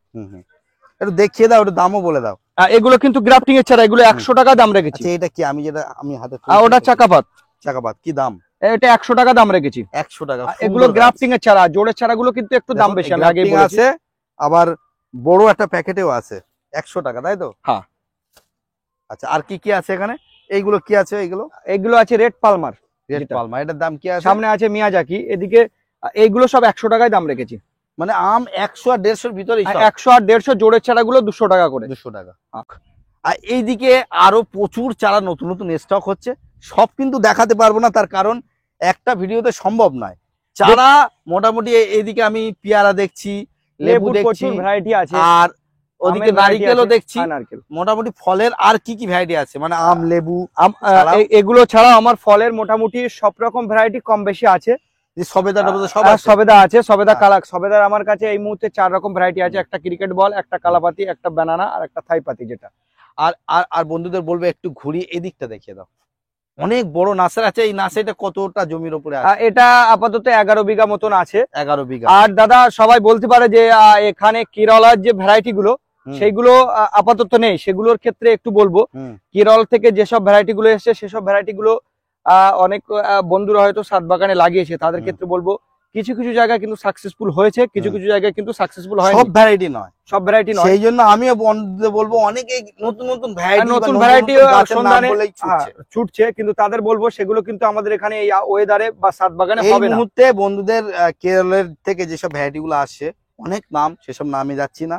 একটু দেখিয়ে দাও, একটু দামও বলে দাও। এগুলো কিন্তু গ্রাফটিং এর চারা, এগুলো 100 টাকা দাম রেখেছি। আচ্ছা, এটা কি আমি হাতে ওটা চাকাপাত। চাকাপাত কি দাম? এটা 100 টাকা দাম রেখেছি। 100 টাকা। এগুলো গ্রাফটিং এর চারা, জোড়ের চারাগুলো কিন্তু একটু দাম বেশি, আমি আগেই বলেছি। আছে, আবার বড় একটা প্যাকেটেও আছে 100 টাকা, তাই তো? হ্যাঁ। আচ্ছা, আর কি কি আছে এখানে? এইগুলো কি আছে? এগুলো আছে রেড পালমার, রেড পালমা, এটার দাম কি আছে? সামনে আছে মিয়াজাকি, এদিকে এইগুলো সব 100 টাকায় দাম রেখেছি। মানে আম 100 আর 150 এর ভিতরে 100 আর 150, জোড়ের চারাগুলো 200 টাকা করে। 200 টাকা। আর এইদিকে আরো প্রচুর চারা নতুন নতুন স্টক হচ্ছে। সব কিন্তু দেখাতে পারবো না, তার কারণ একটা ভিডিওতে সম্ভব নয়। চারা মোটামুটি এইদিকে আমি পেয়ারা দেখছি, লেবু দেখছি, প্রচুর ভ্যারাইটি আছে, আর ওদিকে নারকেলও দেখছি। নারকেল। মোটামুটি ফলের আর কি কি ভ্যারাইটি আছে, মানে আম, লেবু, এগুলো ছাড়া আমার ফলের মোটামুটি সব রকম ভ্যারাইটি কম বেশি আছে। সবেদা সব আছে? সবেদা আছে, সবেদা কালা। সবেদার আমার কাছে এই মুহূর্তে 4 রকম ভ্যারাইটি আছে, একটা ক্রিকেট বল, একটা কালাপাতি, একটা ব্যানানা, আর একটা থাইপাতি। যেটা আর আর বন্ধুদের বলবে একটু ঘুরিয়ে এদিকটা দেখিয়ে দাও। অনেক বড় নার্সারি আছে। এই নার্সারিটা কতটা জমির উপরে আছে? এটা আপাতত 11 বিঘা মতন আছে। 11 বিঘা। আর দাদা, সবাই বলতে পারে যে এখানে কেরলার যে ভ্যারাইটি গুলো, সেইগুলো আপাতত নেই। সেগুলোর ক্ষেত্রে একটু বলবো, কেরল থেকে যেসব ভ্যারাইটি গুলো এসছে সেসব ভ্যারাইটি গুলো অনেক বন্ধুরা হয়তো ছাদ বাগানে লাগিয়েছে, তাদের ক্ষেত্রে বলবো কিছু কিছু জায়গায় কিন্তু সাকসেসফুল হয়েছে, কিছু কিছু জায়গায় কিন্তু সাকসেসফুল হয়নি। সব ভ্যারাইটি নয়, সব ভ্যারাইটি নয়। সেই জন্য আমিও বন্ধুদের বলবো, অনেকে নতুন নতুন ভ্যারাইটি নতুন ভ্যারাইটি সন্ধানে ছুটছে, কিন্তু তাদের বলবো সেগুলো কিন্তু আমাদের এখানে এই ওয়েদারে বা ছাদ বাগানে এই হবে না। মুহূর্তে বন্ধুদের কেরলের থেকে যেসব ভ্যারাইটি গুলো আসছে, অনেক নাম, সেসব নামে যাচ্ছি না,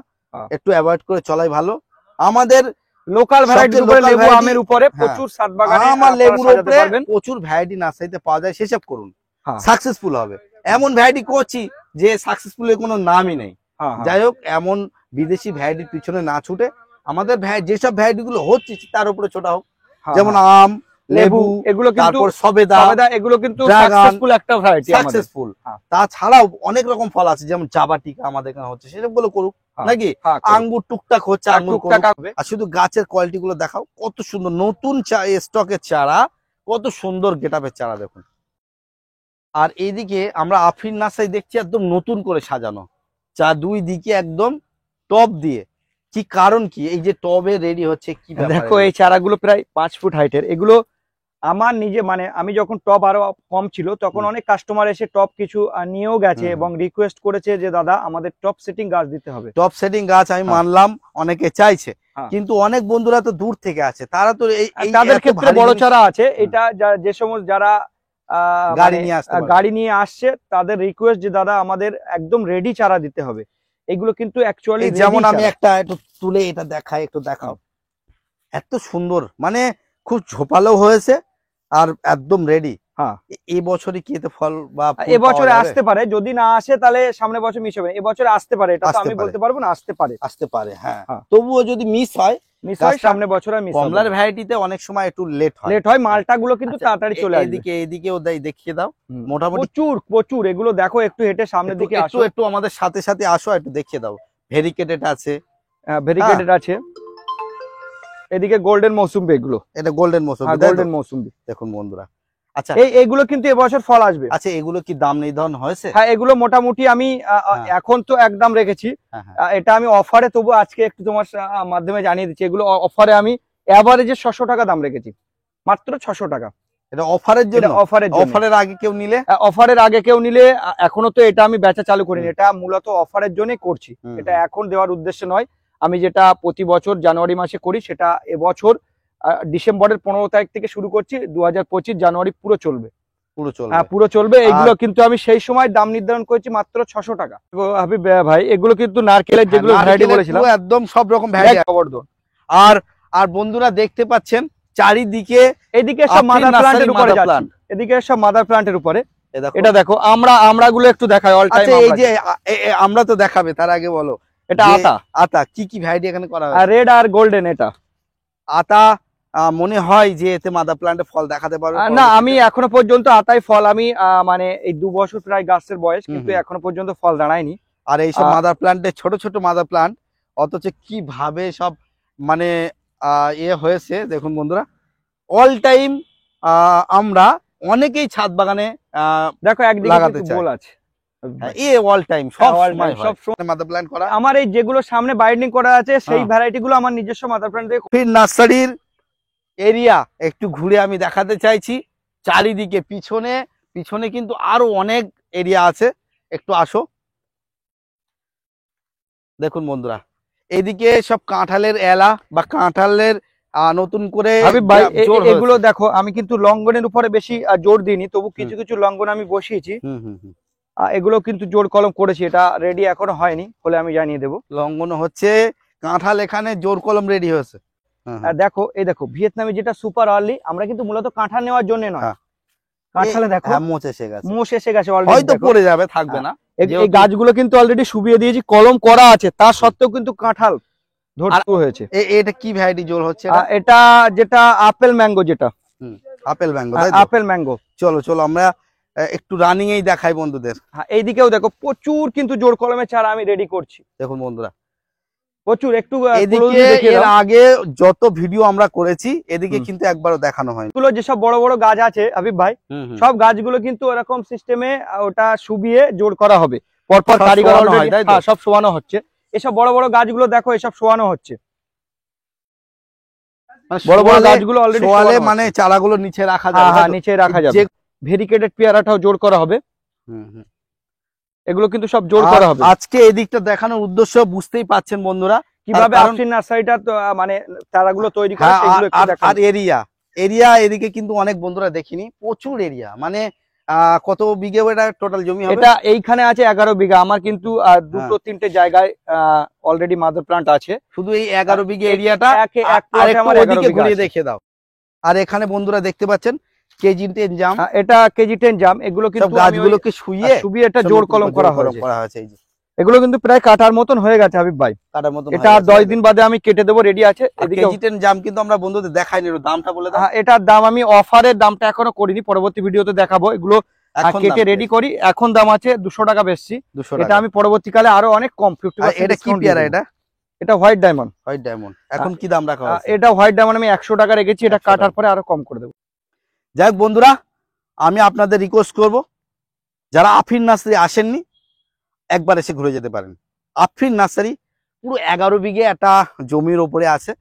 একটু অ্যাভয়েড করে চলাই ভালো। আমাদের লোকাল ভ্যারাইটির উপরে, লেবু আমের উপরে হ্যাঁ, প্রচুর ছাদ বাগানে আমার লেবুর উপরে প্রচুর ভ্যারাইটি নার্সারিতে পাওয়া যায়, সেসব করুন, সাকসেসফুল হবে। এমন ভ্যারাইটি করছি যে সাকসেসফুল এর কোনো নামই নেই। যাই হোক, এমন বিদেশি ভ্যারাইটির পিছনে না ছুটে আমাদের যেসব ভ্যারাইটি গুলো হচ্ছে তার উপরে ছোটা হোক, যেমন আম, লেবু, এগুলো কিন্তু সবেদা, এগুলো কিন্তু সাকসেসফুল একটা ভ্যারাইটি, সাকসেসফুল। তাছাড়াও অনেক রকম ফল আছে, যেমন জাবাটিকা আমাদের এখানে হচ্ছে, সেসব গুলো করুক নাকি। আঙ্গুর টুকটাক হচ্ছে, আঙ্গুর হবে। আর শুধু গাছের কোয়ালিটি গুলো দেখাও, কত সুন্দর নতুন স্টকের চারা, কত সুন্দর গেটআপের চারা দেখুন। আর এইদিকে আমরা আফরিন নার্সারি দেখছি একদম নতুন করে সাজানো, চা দুই দিকে একদম টব দিয়ে। কি কারণ কি এই যে টবে রেডি হচ্ছে? কি দেখো, এই চারাগুলো প্রায় 5 ফুট হাইটের। এগুলো আমার নিজে, মানে আমি যখন টব আরো কম ছিল তখন অনেক কাস্টমার এসে টব কিছু নিয়েও গেছে এবং রিকোয়েস্ট করেছে যে দাদা আমাদের টপ সেটিং গাছ দিতে হবে। টপ সেটিং গাছ আমি মানলাম, অনেকে চাইছে, কিন্তু অনেক বন্ধুরা তো দূর থেকে আছে, তারা তো তাদের ক্ষেত্রে বড় চারা আছে। এটা যে সমস্ত যারা গাড়ি নিয়ে আসছে তাদের রিকোয়েস্ট যে দাদা আমাদের একদম রেডি চারা দিতে হবে। এগুলো কিন্তু অ্যাকচুয়ালি যেমন আমি একটা একটু তুলে এটা দেখাই, একটু দেখাও, এত সুন্দর, মানে খুব ঝোপালো হয়েছে আর একদম রেডি। এই বছরই কি এতে ফল বা এবছরে আসতে পারে, যদি না আসে তাহলে সামনের বছর মিস হবে। এবছরে আসতে পারে, এটা তো আমি বলতে পারবো না, আসতে পারে। হ্যাঁ, তবুও যদি মিস হয় সামনের বছর আর মিস হবে। কমলার ভ্যারাইটিতে অনেক সময় একটু লেট হয়, মালটা গুলো কিন্তু তাড়াতাড়ি চলে আসবে। এদিকেও দেখিয়ে দাও, মোটামুটি প্রচুর এগুলো দেখো, একটু হেঁটে সামনের দিকে আসো, একটু আমাদের সাথে সাথে আসো, একটু দেখিয়ে দাও। ভেরিকেটেড আছে, এদিকে গোল্ডেন মৌসুম্বি, এগুলো এটা গোল্ডেন মৌসুম্বি। দেখুন বন্ধুরা, আচ্ছা এইগুলো কিন্তু এবছর ফল আসবে। আচ্ছা, এগুলো কি দাম নির্ধারণ হয়েছে? হ্যাঁ, এগুলো মোটামুটি আমি এখন তো একদম রেখেছি, এটা আমি অফারে, তবু আজকে একটু তোমার মাধ্যমে জানিয়ে দিচ্ছি। এগুলো অফারে আমি এভারেজে 600 টাকা দাম রেখেছি, মাত্র 600 টাকা। এটা অফারের জন্য? অফারের আগে কেউ নিলে এখনো তো এটা আমি বেচা চালু করিনি, এটা মূলত অফারের জন্যই করছি। এটা এখন দেওয়ার উদ্দেশ্য নয়। আমি যেটা প্রতি বছর জানুয়ারি মাসে করি, সেটা এবছর ডিসেম্বরের 15 তারিখ থেকে শুরু করছি, 2025 জানুয়ারি পুরো চলবে। এগুলো কিন্তু আমি সেই সময় দাম নির্ধারণ করেছি মাত্র 600 টাকা। হাবিব ভাই, এগুলো কিন্তু নারকেলের যেগুলো ভ্যারাইটি বলেছিলাম, একদম সব রকম ভ্যারাইটি। আর বন্ধুরা দেখতে পাচ্ছেন চারিদিকে, এদিকে সব মাদার প্ল্যান্টের উপরে যাচ্ছে, এদিকে সব মাদার প্ল্যান্টের উপরে। এটা দেখো, আমরা গুলো একটু দেখাই অল টাইম। এই যে আমরা তো দেখাবে, তার আগে বলো এটা আতা কি ভ্যারাইটি এখানে করা হয়? রেড আর গোল্ডেন। এটা আতা মনে হয় যে এতে মাদার প্ল্যান্টে ফল দেখাতে পারবে না? আমি এখনো পর্যন্ত আতাই ফল, আমি মানে এই 2 বছর প্রায় গাছের বয়স, কিন্তু এখনো পর্যন্ত ফল দাঁড়ায়নি। আর এইসব মাদার প্ল্যান্টে, ছোট ছোট মাদার প্ল্যান্ট, অথচ কিভাবে সব মানে হয়েছে দেখুন বন্ধুরা। অল টাইম আমরা অনেকেই ছাদ বাগানে দেখো একদিকে গোল আছে, অল টাইম সব মাদার প্ল্যান্ট করা। আমার এই যেগুলো সামনে বাইন্ডিং করা আছে সেই ভ্যারাইটি গুলো আমার নিজস্ব মাদার প্ল্যান্ট থেকে। নার্সারির এরিয়া একটু ঘুরে আমি দেখাতে চাইছি চারিদিকে। পিছনে কিন্তু আরো অনেক এরিয়া আছে, একটু আসো। দেখুন বন্ধুরা, এদিকে সব কাঁঠালের এলা বা কাঁঠালের নতুন করে এগুলো দেখো, আমি কিন্তু লঙ্ঘনের উপরে বেশি জোর দিইনি, তবু কিছু কিছু লঙ্ঘন আমি বসিয়েছি। এগুলো কিন্তু জোর কলম করেছি, এটা রেডি এখনো হয়নি, হলে আমি জানিয়ে দেবো। লঙ্ঘন হচ্ছে, কাঁঠাল এখানে জোর কলম রেডি হয়েছে। দেখো, এই দেখো ভিয়েতনামে যেটা সুপার আর্লি, আমরা কিন্তু মূলত কাঁঠাল নেওয়ার জন্য নয়, কাঁঠালে দেখো মোষ এসে গেছে, হয়তো পড়ে যাবে, থাকবে না। এই গাছগুলো কিন্তু অলরেডি শুবিয়ে দিয়েছি, কলম করা আছে, তার সত্ত্বেও কিন্তু কাঁঠাল ধরতে হয়েছে। এটা কি ভ্যারাইটি জোর হচ্ছে? এটা যেটা আপেল ম্যাঙ্গো, যেটা আপেল ম্যাঙ্গো। চলো আমরা একটু রানিং এই দেখাই বন্ধুদের। এইদিকেও দেখো, প্রচুর কিন্তু জোর কলমের চারা আমি রেডি করছি। দেখুন বন্ধুরা, প্রচুর। একটু এর আগে যত ভিডিও আমরা করেছি, এদিকে কিন্তু একবারও দেখানো হয়নি। এগুলো যেসব বড় বড় গাছ আছে হাবিব ভাই, সব গাছগুলো কিন্তু এরকম সিস্টেমে ওটা শুবিয়ে জোর করা হবে, পরপর কারিগর সব শোয়ানো হচ্ছে। এসব বড় বড় গাছগুলো দেখো, এসব শোয়ানো হচ্ছে। বড় বড় শোয়ালে- গাছগুলো অলরেডি শোয়ালে মানে চারাগুলো নিচে রাখা যাবে, হ্যাঁ তাই তো? নিচে রাখা যাবে। যে- ভেরিকেটেড পেয়ারাটাও জোর করা হবে, হুম, হুম। এগুলো কিন্তু সব জোর আর করা হবে। আজকে এদিকটা দেখানোর উদ্দেশ্য বুঝতেই পাচ্ছেন বন্ধুরা, কিভাবে কারণ- আফরিন নার্সারিটা মানে চারাগুলো তৈরি করে হ্যাঁ, সেগুলো একটু আর দেখানো। এরিয়া এদিকে কিন্তু অনেক বন্ধুরা দেখিনি, প্রচুর এরিয়া, মানে কত বিঘে এটা টোটাল জমি হবে? এটা এইখানে আছে 11 বিঘা, আমার কিন্তু দুটো তিনটে জায়গায় অলরেডি মাদার প্লান্ট আছে। শুধু এই 11 বিঘে এরিয়াটা, এক আর প্লটে একটু আমার 11 ওদিকে বিঘা ঘুরিয়ে আছে। দেখে দাও। আর এখানে বন্ধুরা দেখতে পাচ্ছেন কেজি 10 জাম, এটা কেজি 10 জাম, এগুলো সব কিন্তু গাছগুলোকে শুইয়ে শুবিয়ে এটা সব জোর নতুন কলম করে করা জোর হয়েছে। করা হয়েছে। এই যে এগুলো কিন্তু প্রায় কাটার মতন হয়ে গেছে হাবিব ভাই, কাটার মতন এটা আর 10 দিন বাদে আমি কেটে দেবো, রেডি আছে। এদিকে কেজি 10 জাম কিন্তু আমরা বন্ধুদের দেখাইনি, এর দামটা বলে দাও। এটার দাম আমি অফারের দামটা এখনো করিনি, পরবর্তী ভিডিওতে দেখাবো। এগুলো এখন কেটে রেডি করি, এখন দাম আছে 200 টাকা বেশি। 200 এটা টাকা। আমি পরবর্তীকালে আরো অনেক কম 50% এটা কি discount পেয়ারা? দিয়ে দেবো। এটা এটা হোয়াইট ডায়মন্ড। হোয়াইট ডায়মন্ড এখন কি দাম রাখা হয়েছে? এটা হোয়াইট ডায়মন্ড আমি 100 টাকা রেখেছি, এটা 100 কাটার টাকা। পরে আরো কম করে দেবো। যাই হোক বন্ধুরা, আমি আপনাদের রিকোয়েস্ট করব, যারা আফরিন নার্সারি আসেননি একবার এসে ঘুরে যেতে পারেন। আফরিন নার্সারি পুরো 11 বিঘে একটা জমির ওপরে আছে,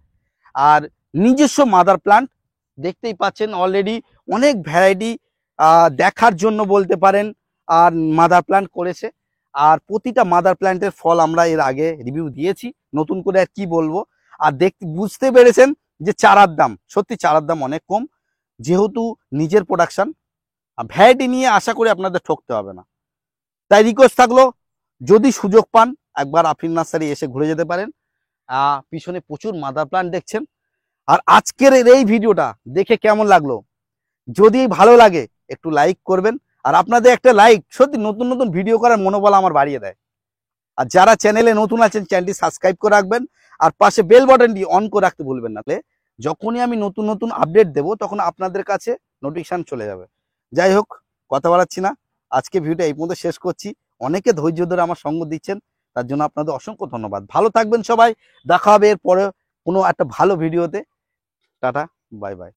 আর নিজস্ব মাদার প্লান্ট দেখতেই পাচ্ছেন অলরেডি, অনেক ভ্যারাইটি দেখার জন্য বলতে পারেন, আর মাদার প্লান্ট করেছে। আর প্রতিটা মাদার প্ল্যান্টের ফল আমরা এর আগে রিভিউ দিয়েছি, নতুন করে আর কি বলবো। আর বুঝতে পেরেছেন যে চারার দাম, সত্যি চারার দাম অনেক কম, যেহেতু নিজের প্রোডাকশন, ভ্যারাইটি নিয়ে আশা করি আপনাদের ঠকতে হবে না। তাই রিকোয়েস্ট থাকলো, যদি সুযোগ পান একবার আফরিন নার্সারি এসে ঘুরে যেতে পারেন। পিছনে প্রচুর মাদার প্লান্ট দেখছেন। আর আজকের এই ভিডিওটা দেখে কেমন লাগলো, যদি ভালো লাগে একটু লাইক করবেন। আর আপনাদের একটা লাইক সত্যি নতুন নতুন ভিডিও করার মনোবল আমার বাড়িয়ে দেয়। আর যারা চ্যানেলে নতুন আছেন চ্যানেলটি সাবস্ক্রাইব করে রাখবেন, আর পাশে বেল বাটনটি অন করে রাখতে ভুলবেন না, তাহলে যখনই আমি নতুন নতুন আপডেট দেব তখন আপনাদের কাছে নোটিফিকেশন চলে যাবে। যাই হোক, কথা বাড়াচ্ছি না, আজকে ভিডিওটা এই পর্যন্ত শেষ করছি। অনেকে ধৈর্য ধরে আমার সঙ্গ দিচ্ছেন, তার জন্য আপনাদের অসংখ্য ধন্যবাদ। ভালো থাকবেন সবাই, দেখা হবে এর পরে কোনো একটা ভালো ভিডিওতে। Tata, bye bye.